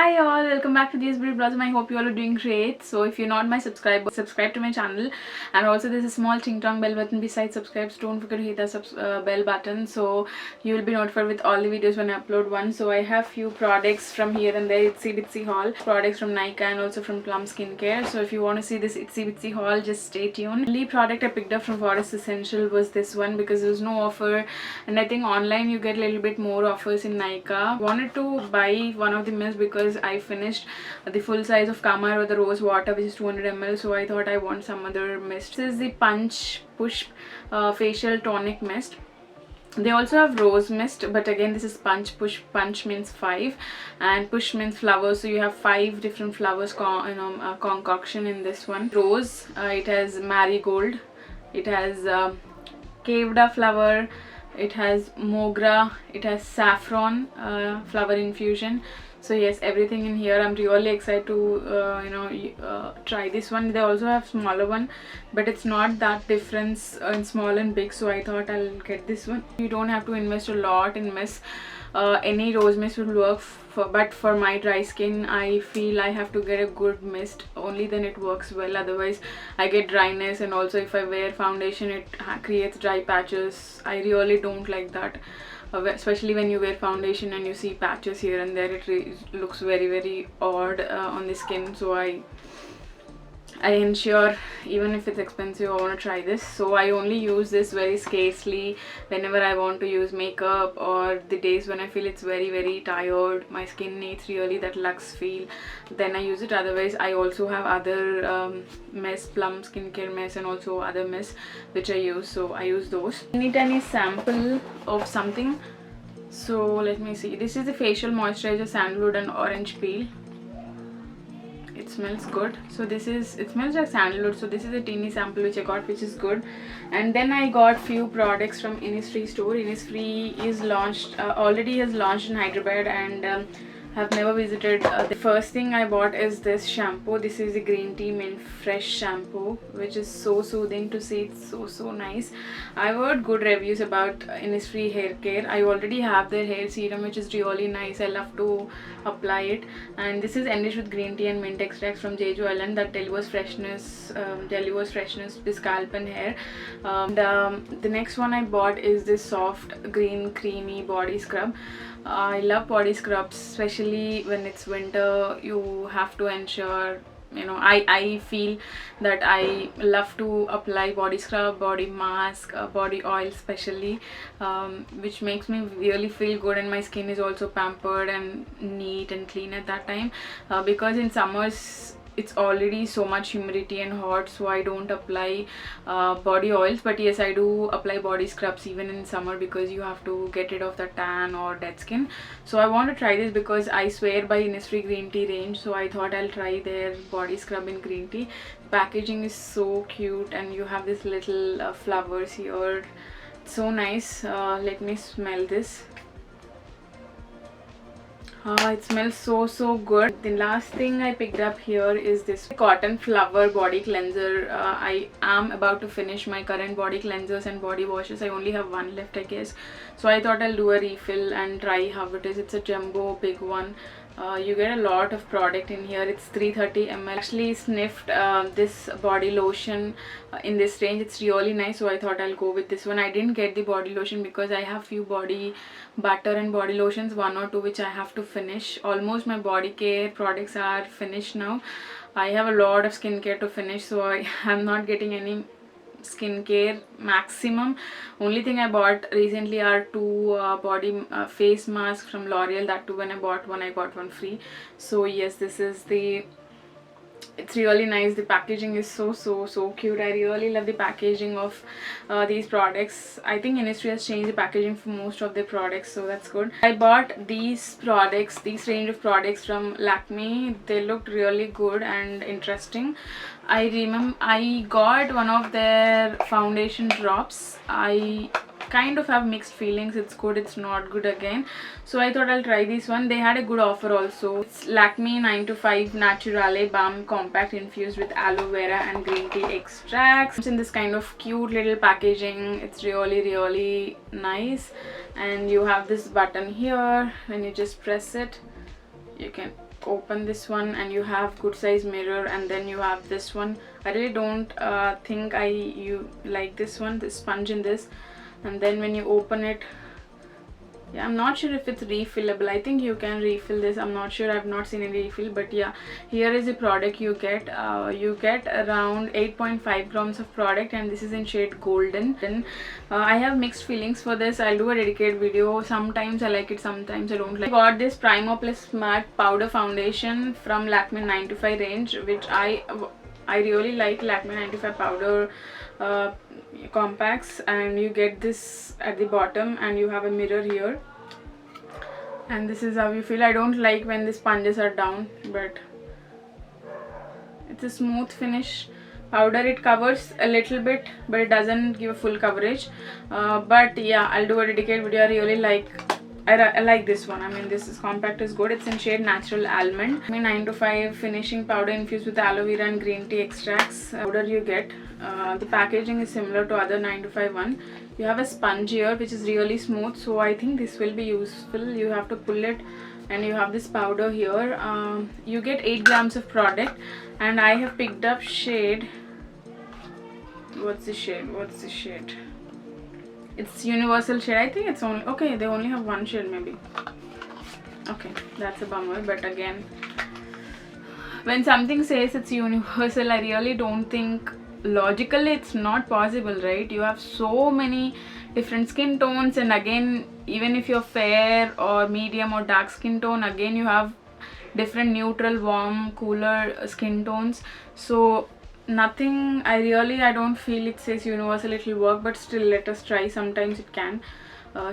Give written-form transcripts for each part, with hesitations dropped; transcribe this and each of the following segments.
Hi all, welcome back to this Beauty Blossom. I hope you all are doing great. So if you're not my subscriber, subscribe to my channel, and also there's a small ting tong bell button beside subscribe. So don't forget to hit the bell button so you will be notified with all the videos when I upload one. So I have few products from here and there. Itsy Bitsy haul, products from Nykaa and also from Plum Skincare. So if you want to see this Itsy Bitsy haul, just stay tuned. The only product I picked up from Forest Essential was this one because there was no offer, and I think online you get a little bit more offers in Nykaa. Wanted to buy one of the mists because I finished the full size of Kama the Rose Water, which is 200 ml, so I thought I want some other mist. This is the Punch Push facial tonic mist. They also have rose mist, but again this is punch. Punch means 5 and push means flowers, so you have 5 different flowers concoction in this one. Rose, it has marigold, it has caveda flower, it has mogra, it has saffron flower infusion. So yes, everything in here. I'm really excited to try this one. They also have smaller one, but it's not that difference in small and big, so I thought I'll get this one. You don't have to invest a lot in mist. Any rose mist will work but for my dry skin I feel I have to get a good mist, only then it works well. Otherwise I get dryness, and also if I wear foundation it creates dry patches. I really don't like that. Especially when you wear foundation and you see patches here and there, it looks very odd on the skin. So I ensure, even if it's expensive, I want to try this. So I only use this very scarcely whenever I want to use makeup, or the days when I feel it's very tired, my skin needs really that luxe feel, then I use it. Otherwise I also have other mist, Plum Skincare mist, and also other mists which I use, so I use those. I need any sample of something, so let me see. This is the facial moisturizer, sandalwood and orange peel. It smells good. So this is, it smells like sandalwood, so this is a teeny sample which I got, which is good. And then I got few products from Innisfree store. Innisfree is launched already has launched in Hyderabad, and have never visited. The first thing I bought is this shampoo. This is the green tea mint fresh shampoo, which is so soothing to see. It's so nice. I've heard good reviews about Innisfree hair care. I already have their hair serum, which is really nice. I love to apply it. And this is enriched with green tea and mint extracts from Jeju Island that delivers freshness to scalp and hair. The next one I bought is this soft green creamy body scrub. I love body scrubs, especially when it's winter. You have to ensure, I feel that I love to apply body scrub, body mask, body oil especially, which makes me really feel good, and my skin is also pampered and neat and clean at that time, because in summers it's already so much humidity and hot, so I don't apply body oils. But yes, I do apply body scrubs even in summer, because you have to get rid of the tan or dead skin. So I want to try this because I swear by Innisfree green tea range, so I thought I'll try their body scrub in green tea. Packaging is so cute, and you have this little flowers here. It's so nice. Let me smell this. It smells so good. The last thing I picked up here is this cotton flower body cleanser. I am about to finish my current body cleansers and body washes. I only have one left, I guess, so I thought I'll do a refill and try how it is. It's a jumbo big one. You get a lot of product in here. It's 330 ml. Actually sniffed this body lotion in this range. It's really nice, so I thought I'll go with this one. I didn't get the body lotion because I have few body butter and body lotions, 1 or 2, which I have to finish. Almost my body care products are finished now. I have a lot of skincare to finish, so I am not getting any skincare maximum. Only thing I bought recently are 2 body face masks from L'Oreal. That too, when I bought one I got one free. So yes, this is the, it's really nice. The packaging is so cute. I really love the packaging of these products. I think Innisfree has changed the packaging for most of their products, so that's good. I bought these products, this range of products from Lakme. They looked really good and interesting. I remember I got one of their foundation drops. I kind of have mixed feelings. It's good, it's not good again, so I thought I'll try this one. They had a good offer also. It's Lakme 925 Naturale Balm Compact infused with aloe vera and green tea extracts. It's in this kind of cute little packaging. It's really nice, and you have this button here. When you just press it, you can open this one and you have good size mirror, and then you have this one. I really don't think you like this one, this sponge in this. And then when you open it, yeah, I'm not sure if it's refillable. I think you can refill this. I'm not sure. I've not seen any refill, but yeah, here is the product you get. You get around 8.5 grams of product, and this is in shade golden. Then I have mixed feelings for this. I'll do a dedicated video. Sometimes I like it, sometimes I don't like. I got this Primer Plus Matte Powder Foundation from Lakme 9 to 5 range, which I really like. Lakme 9 to 5 powder compacts, and you get this at the bottom, and you have a mirror here, and this is how you feel. I don't like when the sponges are down, but it's a smooth finish powder. It covers a little bit, but it doesn't give a full coverage. But yeah, I'll do a dedicated video. I really like, I like this one. I mean, this is compact, is good. It's in shade Natural Almond. 9 to 5 finishing powder infused with aloe vera and green tea extracts. Powder you get. The packaging is similar to other 9 to 5 one. You have a sponge here which is really smooth, so I think this will be useful. You have to pull it, and you have this powder here. You get 8 grams of product, and I have picked up shade. What's the shade? It's universal shade. I think it's only, okay, they only have one shade maybe. Okay, that's a bummer. But again, when something says it's universal, I really don't think, logically it's not possible, right? You have so many different skin tones, and again, even if you're fair or medium or dark skin tone, again you have different neutral, warm, cooler skin tones. So nothing, I don't feel it says universal it will work, but still let us try. Sometimes it can.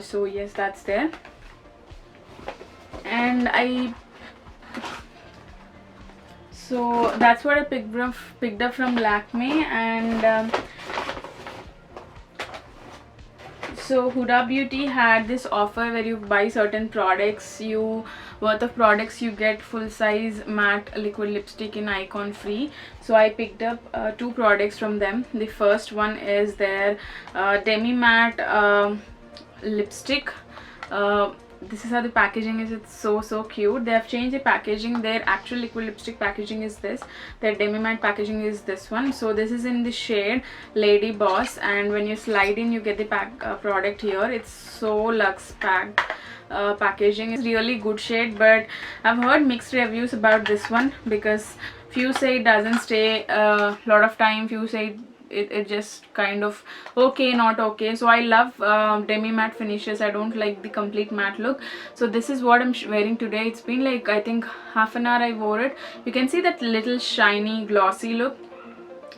So yes, that's there. And so that's what I picked up from Lakme. And so Huda Beauty had this offer where you buy certain products, worth of products, you get full size matte liquid lipstick in Icon free. So I picked up 2 products from them. The first one is their Demi Matte lipstick. This is how the packaging is. It's so cute. They have changed the packaging. Their actual liquid lipstick packaging is this. Their Demi Matte packaging is this one. So this is in the shade Lady Boss, and when you slide in, you get the product here. It's so luxe packed. Packaging is really good shade, but I've heard mixed reviews about this one, because few say it doesn't stay a lot of time, few say it just kind of okay, not okay. So I love demi matte finishes. I don't like the complete matte look. So this is what I'm wearing today. It's been like, I think, half an hour I wore it. You can see that little shiny glossy look,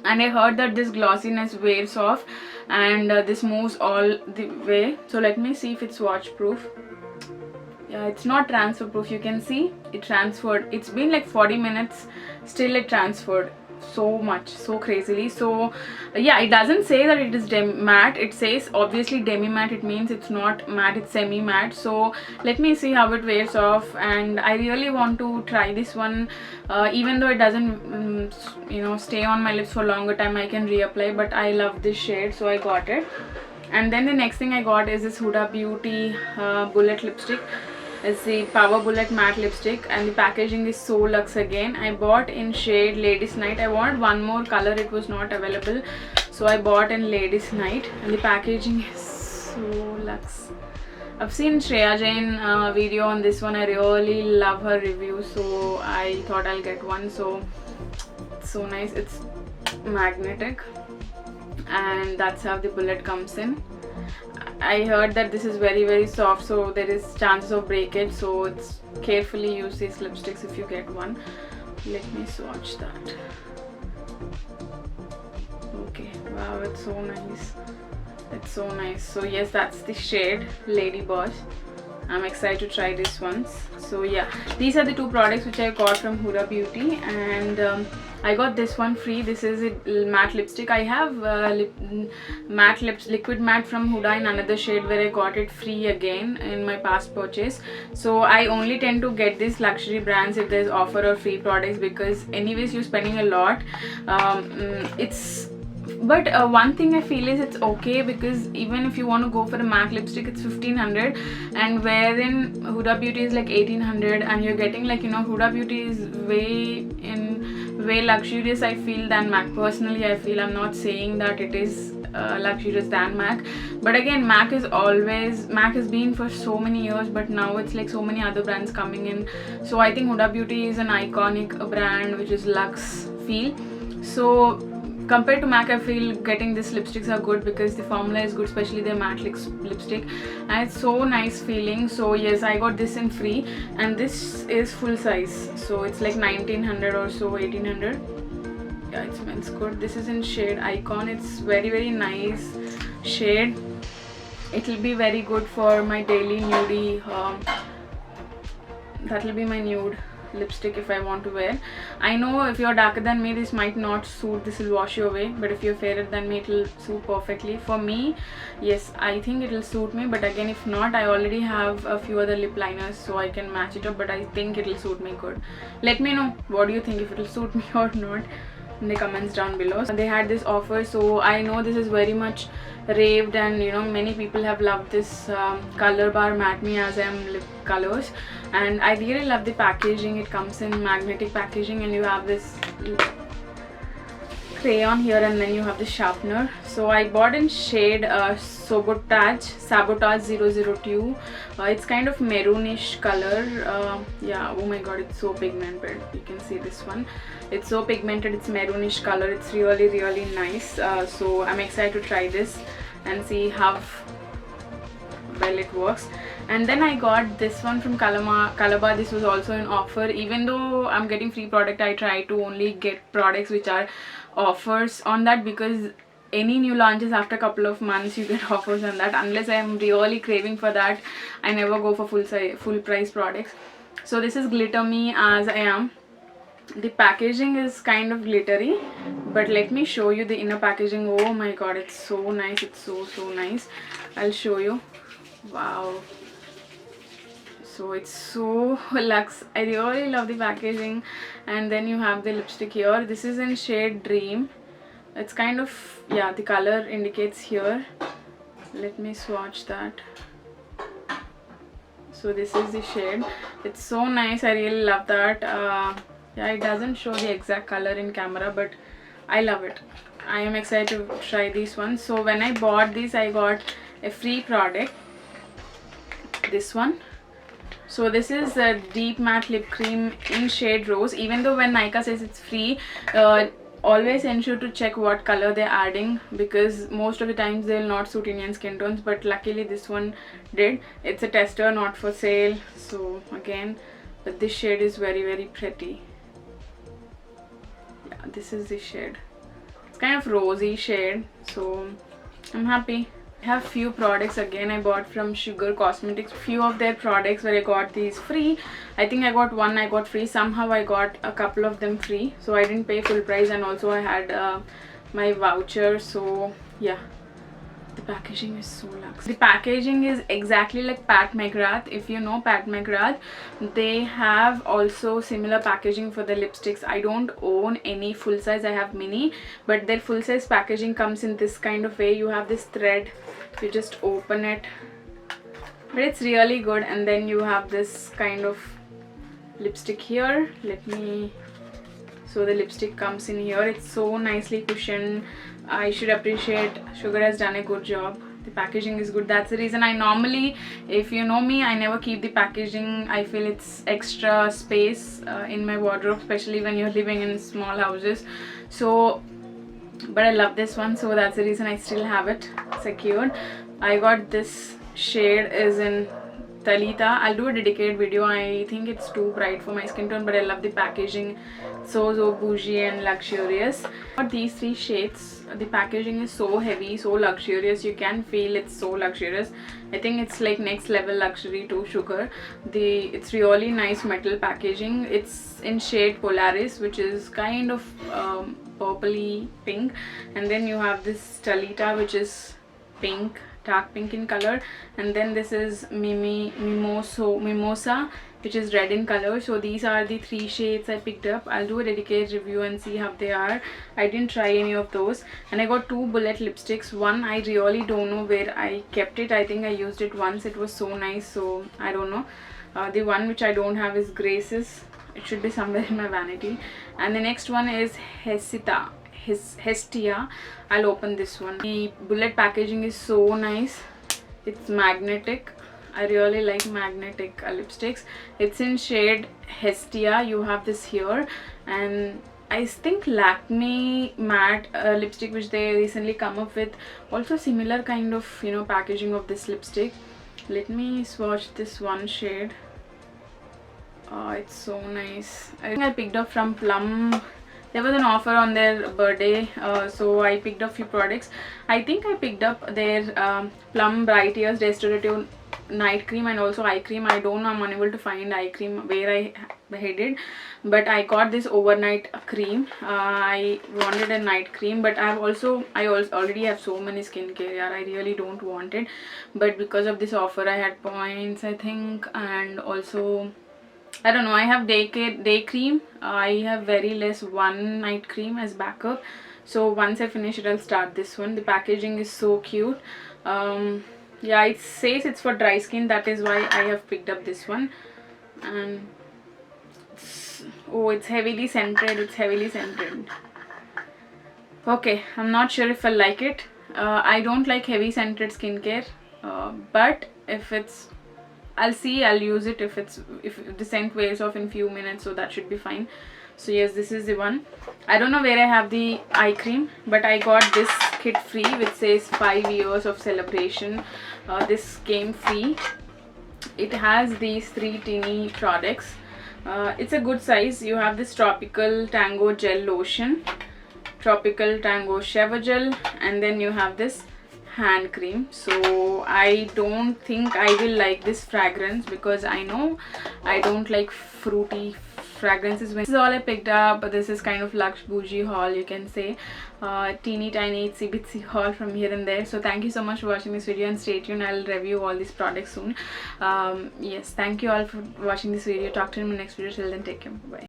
and I heard that this glossiness wears off, and this moves all the way. So let me see if it's waterproof. Yeah, it's not transfer proof. You can see it transferred. It's been like 40 minutes, still it transferred so much, so crazily. So yeah, it doesn't say that it is matte. It says obviously demi matte. It means it's not matte, it's semi matte. So let me see how it wears off, and I really want to try this one. Even though it doesn't stay on my lips for longer time, I can reapply, but I love this shade, so I got it. And then the next thing I got is this Huda Beauty bullet lipstick. It's the Power Bullet Matte Lipstick, and the packaging is so luxe again. I bought in shade Ladies Night. I wanted one more color, it was not available, so I bought in Ladies Night, and the packaging is so luxe. I've seen Shreya Jain video on this one. I really love her review, so I thought I'll get one. So it's so nice. It's magnetic, and that's how the bullet comes in. I heard that this is very soft, so there is chances of breakage, so it's carefully use these lipsticks if you get one. Let me swatch that. Okay, wow, it's so nice. It's so nice. So yes, that's the shade Lady Boss. I'm excited to try this once. So yeah, these are the 2 products which I got from Huda Beauty, and I got this one free. This is a matte lipstick. I have liquid matte from Huda in another shade where I got it free again in my past purchase. So I only tend to get these luxury brands if there's offer or free products, because anyways you're spending a lot. It's But one thing I feel is it's okay, because even if you want to go for a MAC lipstick, it's 1500, and wherein Huda Beauty is like 1800, and you're getting like, you know, Huda Beauty is way luxurious, I feel, than MAC. Personally, I feel, I'm not saying that it is luxurious than MAC, but again, MAC has been for so many years, but now it's like so many other brands coming in. So I think Huda Beauty is an iconic brand which is luxe feel. So compared to MAC, I feel getting these lipsticks are good because the formula is good, especially their matte lipstick, and it's so nice feeling. So yes, I got this in free, and this is full size, so it's like 1900 or so, 1800. Yeah, it smells good. This is in shade Icon. It's very nice shade. It will be very good for my daily nudie. That will be my nude lipstick if I want to wear. I know if you're darker than me, this might not suit, this will wash you away, but if you're fairer than me, it will suit perfectly. For me, yes, I think it will suit me, but again, if not, I already have a few other lip liners, so I can match it up, but I think it will suit me good. Let me know what do you think, if it will suit me or not, in the comments down below. They had this offer, so I know this is very much raved, and you know, many people have loved this Color Bar Matte Me As I Am lip colors, and I really love the packaging. It comes in magnetic packaging, and you have this crayon here, and then you have the sharpener. So I bought in shade Sabotage 002. It's kind of maroonish color. Yeah, oh my god, it's so pigmented. You can see this one, it's so pigmented, it's maroonish color. It's really nice. So I'm excited to try this and see how well it works. And then I got this one from Calabar. This was also an offer. Even though I'm getting free product, I try to only get products which are offers on that, because any new launches after a couple of months you get offers on that. Unless I am really craving for that, I never go for full price products. So this is Glitter Me As I Am. The packaging is kind of glittery, but let me show you the inner packaging. Oh my god, it's so nice. It's so nice. I'll show you. Wow, so it's so luxe. I really love the packaging. And then you have the lipstick here. This is in shade Dream. It's kind of, yeah, the color indicates here. Let me swatch that. So this is the shade. It's so nice. I really love that. Yeah, it doesn't show the exact color in camera, but I love it. I am excited to try this one. So when I bought this, I got a free product, this one. So this is a deep matte lip cream in shade Rose. Even though when Nykaa says it's free, always ensure to check what color they're adding, because most of the times they'll not suit Indian skin tones, but luckily this one did. It's a tester, not for sale. So again, but this shade is very pretty. Yeah, this is the shade. It's kind of rosy shade, so I'm happy. I have few products again I bought from Sugar Cosmetics. Few of their products where I got these free. I think I got one I got free. Somehow I got a couple of them free, so I didn't pay full price, and also I had my voucher. So yeah, the packaging is so luxe. The packaging is exactly like Pat McGrath. If you know Pat McGrath, they have also similar packaging for the lipsticks. I don't own any full size, I have mini, but their full size packaging comes in this kind of way. You have this thread, you just open it, but it's really good. And then you have this kind of lipstick here. So the lipstick comes in here. It's so nicely cushioned. I should appreciate Sugar has done a good job. The packaging is good. That's the reason I normally, if you know me, I never keep the packaging. I feel it's extra space in my wardrobe, especially when you're living in small houses. So, but I love this one, so that's the reason I still have it secured. I got this shade is in Talita. I'll do a dedicated video. I think it's too bright for my skin tone, but I love the packaging. So bougie and luxurious. But these three shades, the packaging is so heavy, so luxurious. You can feel it's so luxurious. I think it's like next level luxury to Sugar. It's really nice metal packaging. It's in shade Polaris, which is kind of purpley pink. And then you have this Talita, which is pink, dark pink in color. And then this is Mimosa which is red in color. So these are the 3 shades I picked up. I'll do a dedicated review and see how they are. I didn't try any of those. And I got 2 bullet lipsticks. One I really don't know where I kept it. I think I used it once. It was so nice, so I don't know. The one which I don't have is Grace's. It should be somewhere in my vanity. And the next one is Hestia. I'll open this one. The bullet packaging is so nice. It's magnetic. I really like magnetic lipsticks. It's in shade Hestia. You have this here, and I think Lakme matte lipstick which they recently come up with, also similar kind of, you know, packaging of this lipstick. Let me swatch this one shade. Oh, it's so nice. I think I picked up from Plum. There was an offer on their birthday, so I picked up few products. I think I picked up their Plum Bright Ears Restorative Night Cream and also eye cream. I don't know, I'm unable to find eye cream where I headed, but I got this overnight cream. I wanted a night cream, but I already have so many skincare. Yeah, I really don't want it, but because of this offer I had points, I think, and also I don't know, I have day cream. I have very less one night cream as backup. So once I finish it, I'll start this one. The packaging is so cute. Yeah, it says it's for dry skin. That is why I have picked up this one. And it's heavily scented. It's heavily scented. Okay, I'm not sure if I like it. I don't like heavy scented skincare. But if it's, I'll see, I'll use it if the scent wears off in few minutes, so that should be fine. So yes, this is the one. I don't know where I have the eye cream, but I got this kit free which says 5 years of celebration. This came free. It has these 3 teeny products. It's a good size. You have this Tropical Tango Gel Lotion, Tropical Tango Shower Gel, and then you have this hand cream. So I don't think I will like this fragrance because I know I don't like fruity fragrances. This is all I picked up. This is kind of luxe bougie haul, you can say. Teeny tiny itsy bitsy haul from here and there. So thank you so much for watching this video, and stay tuned. I'll review all these products soon. Yes, thank you all for watching this video. Talk to you in my next video. Till then, take care. Bye.